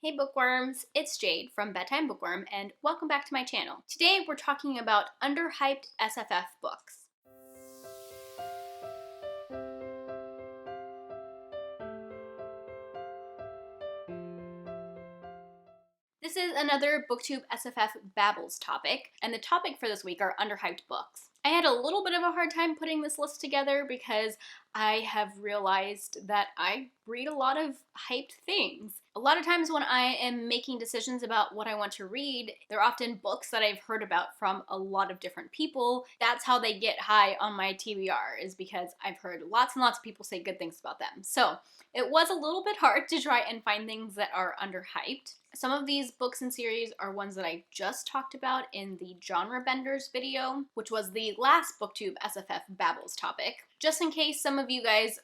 Hey bookworms, it's Jade from Bedtime Bookworm and welcome back to my channel. Today we're talking about underhyped SFF books. This is another BooktubeSFF Babbles topic, and the topic for this week are underhyped books. I had a little bit of a hard time putting this list together because I have realized that I read a lot of hyped things. A lot of times when I am making decisions about what I want to read, they're often books that I've heard about from a lot of different people. That's how they get high on my TBR, is because I've heard lots and lots of people say good things about them. So it was a little bit hard to try and find things that are underhyped. Some of these books and series are ones that I just talked about in the Genre Benders video, which was the last BooktubeSFF Babbles topic. Just in case some of you guys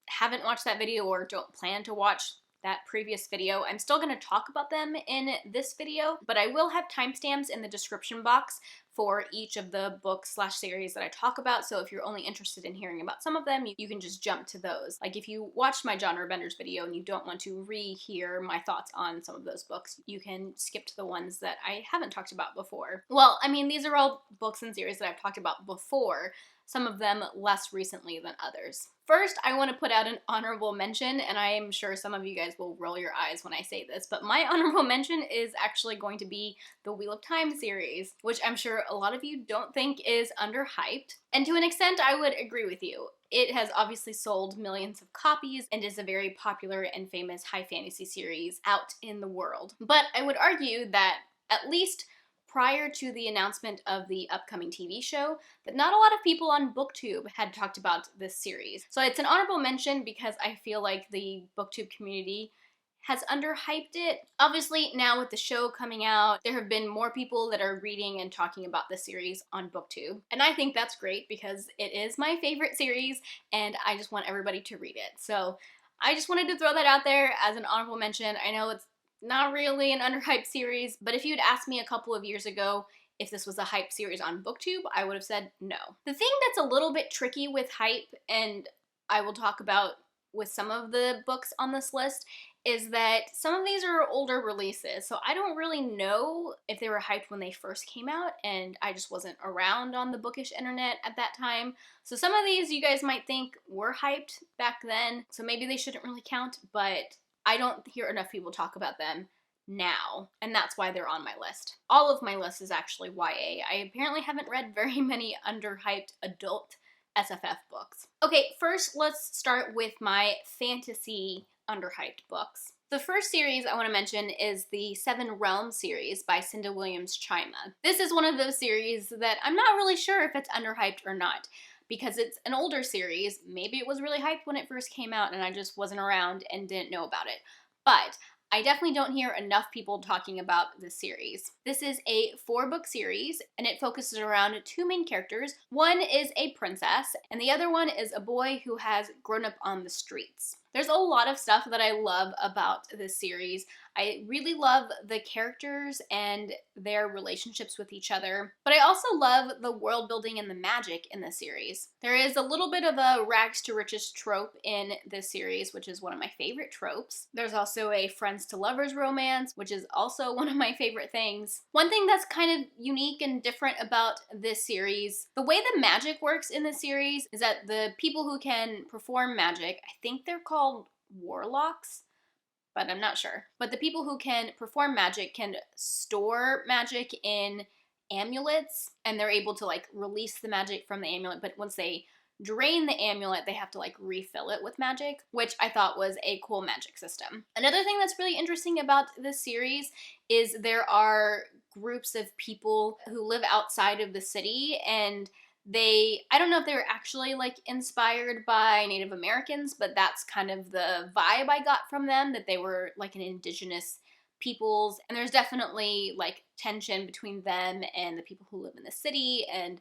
haven't watched that video or don't plan to watch that previous video, I'm still going to talk about them in this video, but I will have timestamps in the description box for each of the books / series that I talk about, so if you're only interested in hearing about some of them, you can just jump to those. Like if you watched my Genre Benders video and you don't want to re-hear my thoughts on some of those books, you can skip to the ones that I haven't talked about before. Well, I mean, these are all books and series that I've talked about before, some of them less recently than others. First, I want to put out an honorable mention, and I am sure some of you guys will roll your eyes when I say this, but my honorable mention is actually going to be the Wheel of Time series, which I'm sure a lot of you don't think is underhyped. And to an extent, I would agree with you. It has obviously sold millions of copies and is a very popular and famous high fantasy series out in the world. But I would argue that at least prior to the announcement of the upcoming TV show, that not a lot of people on BookTube had talked about this series. So it's an honorable mention because I feel like the BookTube community has underhyped it. Obviously, now with the show coming out, there have been more people that are reading and talking about the series on BookTube. And I think that's great because it is my favorite series and I just want everybody to read it. So I just wanted to throw that out there as an honorable mention. I know it's not really an underhyped series, but if you'd asked me a couple of years ago if this was a hype series on BookTube, I would have said no. The thing that's a little bit tricky with hype, and I will talk about with some of the books on this list, is that some of these are older releases, so I don't really know if they were hyped when they first came out, and I just wasn't around on the bookish internet at that time. So some of these you guys might think were hyped back then, so maybe they shouldn't really count, but I don't hear enough people talk about them now, and that's why they're on my list. All of my list is actually YA. I apparently haven't read very many underhyped adult SFF books. Okay, first let's start with my fantasy underhyped books. The first series I want to mention is the Seven Realms series by Cinda Chima. This is one of those series that I'm not really sure if it's underhyped or not, because it's an older series. Maybe it was really hyped when it first came out and I just wasn't around and didn't know about it. But I definitely don't hear enough people talking about this series. This is a 4-book series and it focuses around 2 main characters. One is a princess and the other one is a boy who has grown up on the streets. There's a lot of stuff that I love about this series. I really love the characters and their relationships with each other, but I also love the world building and the magic in this series. There is a little bit of a rags to riches trope in this series, which is one of my favorite tropes. There's also a friends to lovers romance, which is also one of my favorite things. One thing that's kind of unique and different about this series, the way the magic works in this series is that the people who can perform magic, I think they're called warlocks, but I'm not sure. But the people who can perform magic can store magic in amulets, and they're able to like release the magic from the amulet, but once they drain the amulet, they have to like refill it with magic, which I thought was a cool magic system. Another thing that's really interesting about this series is there are groups of people who live outside of the city, and I don't know if they were actually like inspired by Native Americans, but that's kind of the vibe I got from them, that they were like an indigenous peoples. And there's definitely like tension between them and the people who live in the city and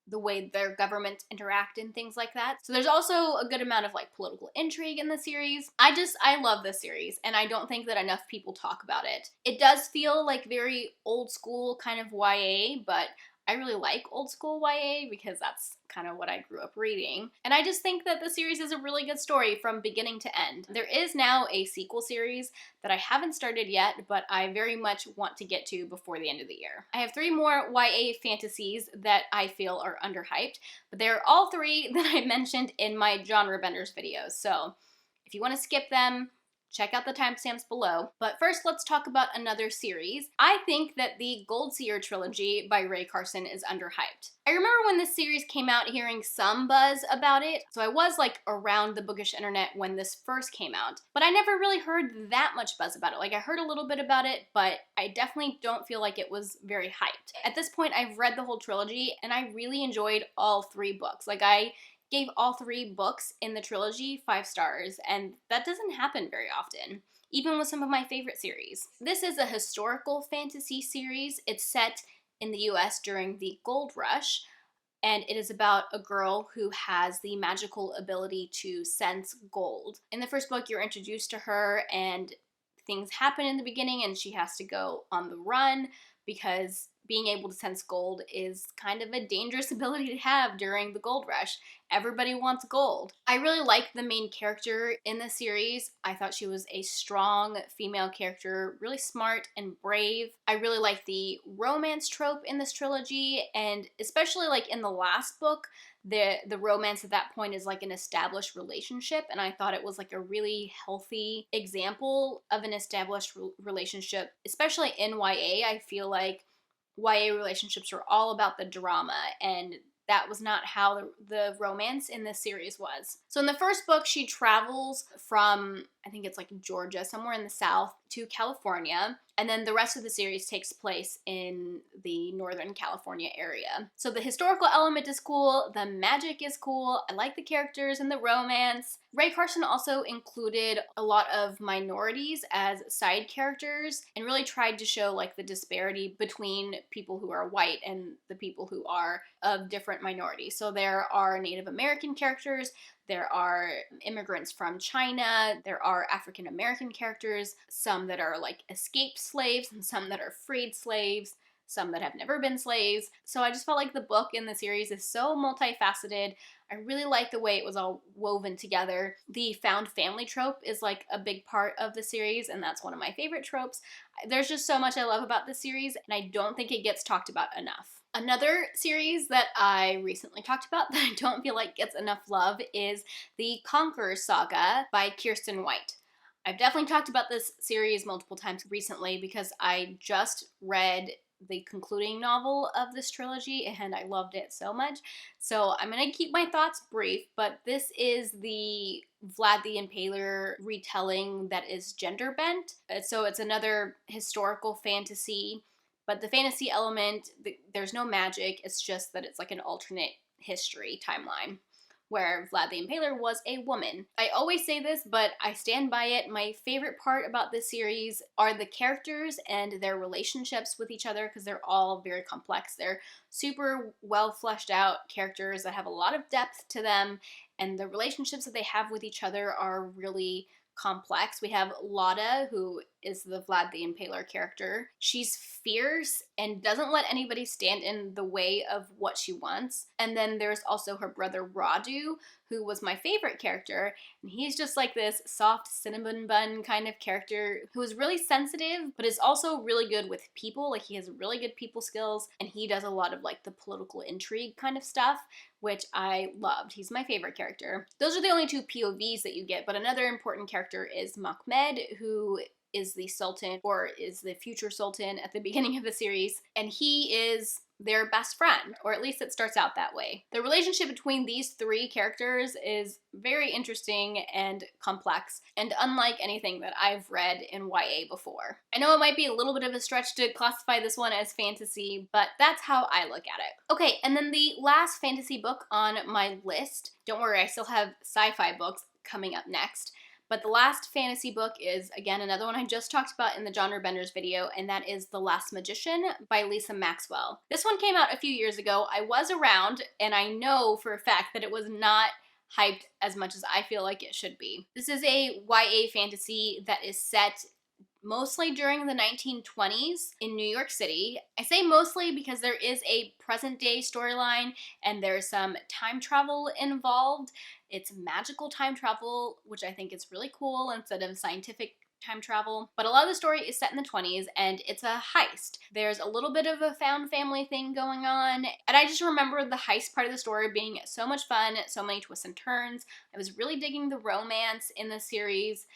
the way their governments interact and things like that. So there's also a good amount of like political intrigue in the series. I love this series and I don't think that enough people talk about it. It does feel like very old school kind of YA, but I really like old school YA because that's kind of what I grew up reading. And I just think that the series is a really good story from beginning to end. There is now a sequel series that I haven't started yet, but I very much want to get to before the end of the year. I have 3 more YA fantasies that I feel are underhyped, but they're all 3 that I mentioned in my genre benders videos. So if you want to skip them, check out the timestamps below. But first, let's talk about another series. I think that the Goldseer trilogy by Ray Carson is underhyped. I remember when this series came out hearing some buzz about it, so I was like around the bookish internet when this first came out, but I never really heard that much buzz about it. Like, I heard a little bit about it, but I definitely don't feel like it was very hyped. At this point, I've read the whole trilogy, and I really enjoyed all 3 books. Like, I gave all 3 books in the trilogy 5 stars, and that doesn't happen very often, even with some of my favorite series. This is a historical fantasy series. It's set in the US during the Gold Rush, and it is about a girl who has the magical ability to sense gold. In the first book, you're introduced to her, and things happen in the beginning, and she has to go on the run because being able to sense gold is kind of a dangerous ability to have during the gold rush. Everybody wants gold. I really like the main character in the series. I thought she was a strong female character, really smart and brave. I really like the romance trope in this trilogy, and especially like in the last book, the romance at that point is like an established relationship, and I thought it was like a really healthy example of an established relationship. Especially in YA, I feel like YA relationships are all about the drama, and that was not how the romance in this series was. So in the first book, she travels from, I think it's like Georgia, somewhere in the South, to California, and then the rest of the series takes place in the Northern California area. So the historical element is cool, the magic is cool, I like the characters and the romance. Ray Carson also included a lot of minorities as side characters and really tried to show like the disparity between people who are white and the people who are of different minorities. So there are Native American characters, there are immigrants from China, there are African American characters, some that are like escaped slaves and some that are freed slaves, some that have never been slaves. So I just felt like the book in the series is so multifaceted. I really like the way it was all woven together. The found family trope is like a big part of the series, and that's one of my favorite tropes. There's just so much I love about this series, and I don't think it gets talked about enough. Another series that I recently talked about that I don't feel like gets enough love is the Conqueror Saga by Kiersten White. I've definitely talked about this series multiple times recently because I just read the concluding novel of this trilogy and I loved it so much. So I'm going to keep my thoughts brief, but this is the Vlad the Impaler retelling that is gender bent. So it's another historical fantasy, but the fantasy element, there's no magic, it's just that it's like an alternate history timeline where Vlad the Impaler was a woman. I always say this, but I stand by it. My favorite part about this series are the characters and their relationships with each other because they're all very complex. They're super well fleshed out characters that have a lot of depth to them, and the relationships that they have with each other are really complex. We have Lada, who is the Vlad the Impaler character. She's fierce and doesn't let anybody stand in the way of what she wants. And then there's also her brother Radu, who was my favorite character, and he's just like this soft cinnamon bun kind of character who is really sensitive, but is also really good with people. Like, he has really good people skills, and he does a lot of like the political intrigue kind of stuff, which I loved. He's my favorite character. Those are the only 2 POVs that you get, but another important character is Mahmed, who is the Sultan, or is the future Sultan at the beginning of the series, and he is their best friend, or at least it starts out that way. The relationship between these 3 characters is very interesting and complex, and unlike anything that I've read in YA before. I know it might be a little bit of a stretch to classify this one as fantasy, but that's how I look at it. Okay, and then the last fantasy book on my list, don't worry, I still have sci-fi books coming up next, but the last fantasy book is, again, another one I just talked about in the Genre Benders video, and that is The Last Magician by Lisa Maxwell. This one came out a few years ago. I was around, and I know for a fact that it was not hyped as much as I feel like it should be. This is a YA fantasy that is set mostly during the 1920s in New York City. I say mostly because there is a present day storyline and there's some time travel involved. It's magical time travel, which I think is really cool instead of scientific time travel. But a lot of the story is set in the 20s and it's a heist. There's a little bit of a found family thing going on, and I just remember the heist part of the story being so much fun, so many twists and turns. I was really digging the romance in the series,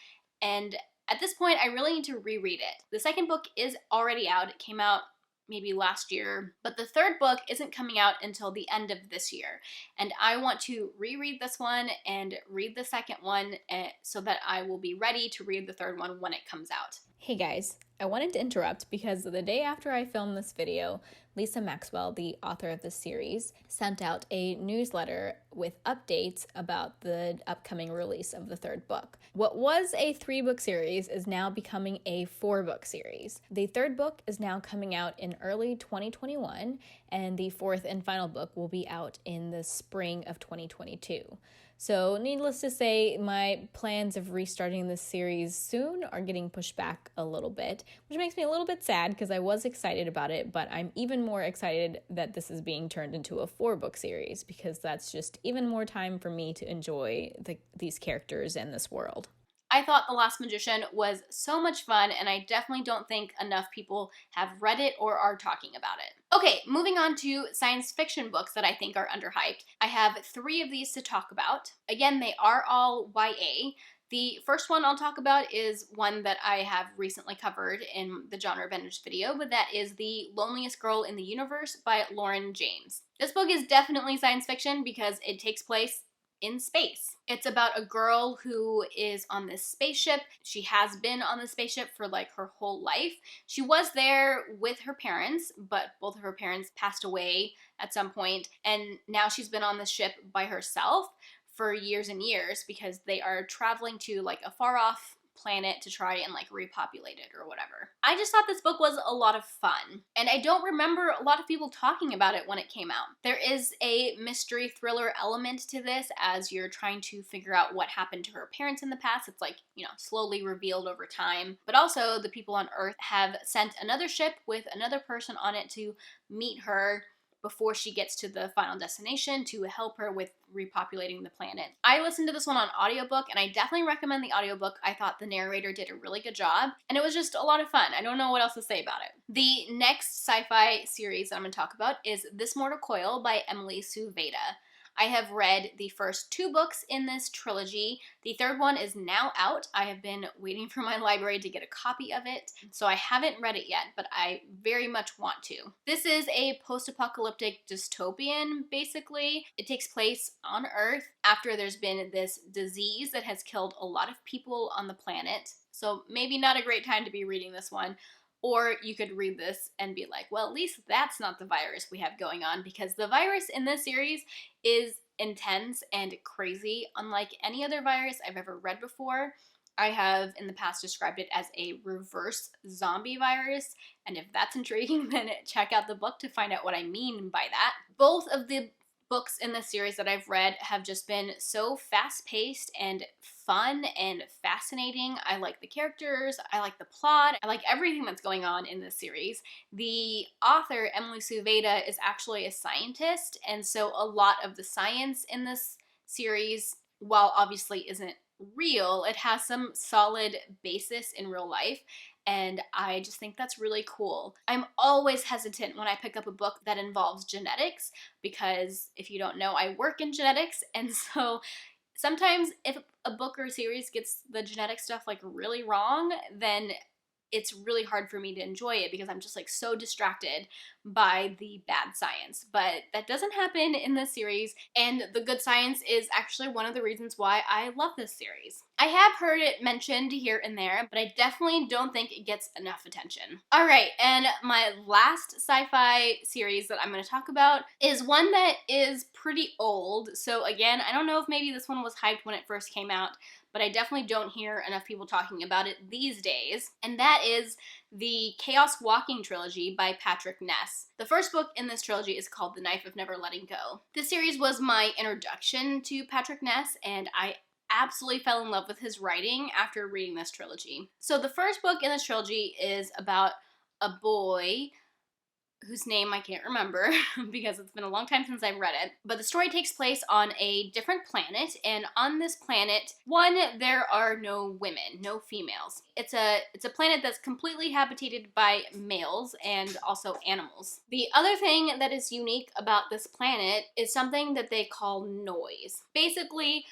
and at this point I really need to reread it. The second book is already out. It came out maybe last year, but the third book isn't coming out until the end of this year, and I want to reread this one and read the second one so that I will be ready to read the third one when it comes out. Hey guys, I wanted to interrupt because the day after I filmed this video, Lisa Maxwell, the author of this series, sent out a newsletter with updates about the upcoming release of the third book. What was a 3-book series is now becoming a 4-book series. The third book is now coming out in early 2021, and the fourth and final book will be out in the spring of 2022. So needless to say, my plans of restarting this series soon are getting pushed back a little bit, which makes me a little bit sad because I was excited about it, but I'm even more excited that this is being turned into a 4-book series because that's just even more time for me to enjoy these characters and this world. I thought The Last Magician was so much fun, and I definitely don't think enough people have read it or are talking about it. Okay, moving on to science fiction books that I think are underhyped. I have 3 of these to talk about. Again, they are all YA. The first one I'll talk about is one that I have recently covered in the Genre Benders video, but that is The Loneliest Girl in the Universe by Lauren James. This book is definitely science fiction because it takes place in space. It's about a girl who is on this spaceship. She has been on the spaceship for like her whole life. She was there with her parents, but both of her parents passed away at some point, and now she's been on the ship by herself for years and years because they are traveling to like a far off planet to try and like repopulate it or whatever. I just thought this book was a lot of fun, and I don't remember a lot of people talking about it when it came out. There is a mystery thriller element to this as you're trying to figure out what happened to her parents in the past. It's like, you know, slowly revealed over time. But also the people on Earth have sent another ship with another person on it to meet her before she gets to the final destination to help her with repopulating the planet. I listened to this one on audiobook, and I definitely recommend the audiobook. I thought the narrator did a really good job, and it was just a lot of fun. I don't know what else to say about it. The next sci-fi series that I'm going to talk about is This Mortal Coil by Emily Suvada. I have read the first 2 books in this trilogy. The third one is now out. I have been waiting for my library to get a copy of it, so I haven't read it yet, but I very much want to. This is a post-apocalyptic dystopian, basically. It takes place on Earth after there's been this disease that has killed a lot of people on the planet, so maybe not a great time to be reading this one. Or you could read this and be like, well, at least that's not the virus we have going on, because the virus in this series is intense and crazy, unlike any other virus I've ever read before. I have in the past described it as a reverse zombie virus, and if that's intriguing, then check out the book to find out what I mean by that. Both of the books in this series that I've read have just been so fast-paced and fun and fascinating. I like the characters, I like the plot, I like everything that's going on in this series. The author, Emily Suvada, is actually a scientist, and so a lot of the science in this series, while obviously isn't real, it has some solid basis in real life, and I just think that's really cool. I'm always hesitant when I pick up a book that involves genetics because, if you don't know, I work in genetics, and so sometimes if a book or a series gets the genetic stuff like really wrong, then it's really hard for me to enjoy it because I'm just like so distracted by the bad science. But that doesn't happen in this series, and the good science is actually one of the reasons why I love this series. I have heard it mentioned here and there, but I definitely don't think it gets enough attention. Alright, and my last sci-fi series that I'm going to talk about is one that is pretty old. So again, I don't know if maybe this one was hyped when it first came out, but I definitely don't hear enough people talking about it these days, and that is the Chaos Walking Trilogy by Patrick Ness. The first book in this trilogy is called The Knife of Never Letting Go. This series was my introduction to Patrick Ness, and I absolutely fell in love with his writing after reading this trilogy. So the first book in this trilogy is about a boy whose name I can't remember because it's been a long time since I've read it. But the story takes place on a different planet, and on this planet, one, there are no women, no females. It's a planet that's completely habitated by males and also animals. The other thing that is unique about this planet is something that they call noise. Basically,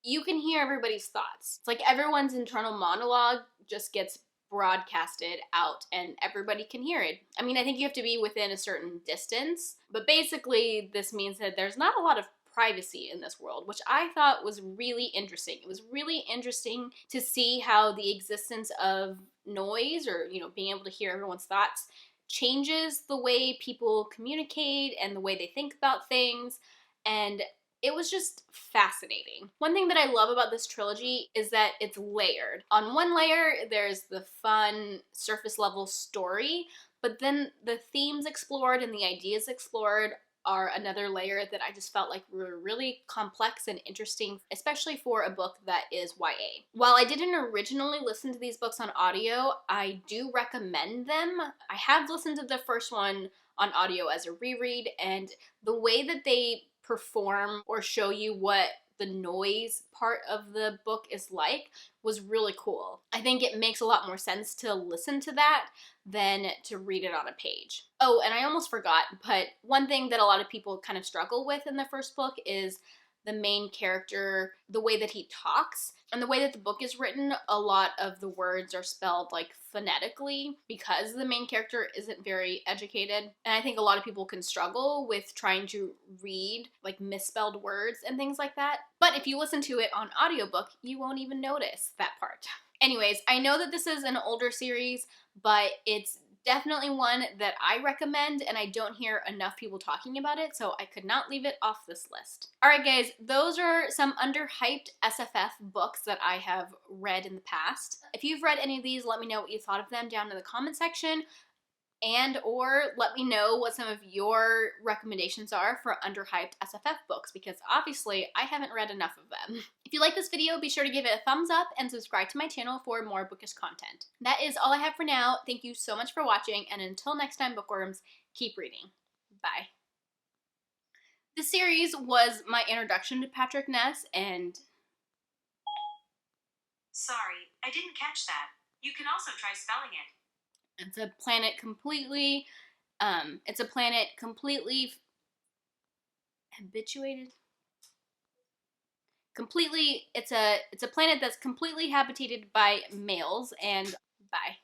you can hear everybody's thoughts. It's like everyone's internal monologue just gets broadcasted out and everybody can hear it. I mean, I think you have to be within a certain distance, but basically this means that there's not a lot of privacy in this world, which I thought was really interesting. It was really interesting to see how the existence of noise, or, you know, being able to hear everyone's thoughts, changes the way people communicate and the way they think about things. And it was just fascinating. One thing that I love about this trilogy is that it's layered. On one layer, there's the fun, surface level story, but then the themes explored and the ideas explored are another layer that I just felt like were really complex and interesting, especially for a book that is YA. While I didn't originally listen to these books on audio, I do recommend them. I have listened to the first one on audio as a reread, and the way that they perform or show you what the noise part of the book is like was really cool. I think it makes a lot more sense to listen to that than to read it on a page. Oh, and I almost forgot, but one thing that a lot of people kind of struggle with in the first book is the main character, the way that he talks, and the way that the book is written. A lot of the words are spelled like phonetically because the main character isn't very educated. And I think a lot of people can struggle with trying to read like misspelled words and things like that. But if you listen to it on audiobook, you won't even notice that part. Anyways, I know that this is an older series, but it's definitely one that I recommend, and I don't hear enough people talking about it, so I could not leave it off this list. Alright guys, those are some underhyped SFF books that I have read in the past. If you've read any of these, let me know what you thought of them down in the comment section, and or let me know what some of your recommendations are for underhyped SFF books, because obviously I haven't read enough of them. If you like this video, be sure to give it a thumbs up and subscribe to my channel for more bookish content. That is all I have for now. Thank you so much for watching, and until next time, bookworms, keep reading. Bye. This series was my introduction to Patrick Ness, and... Sorry, I didn't catch that. You can also try spelling it. It's a planet completely habituated. It's a planet that's completely habitated by males, and bye.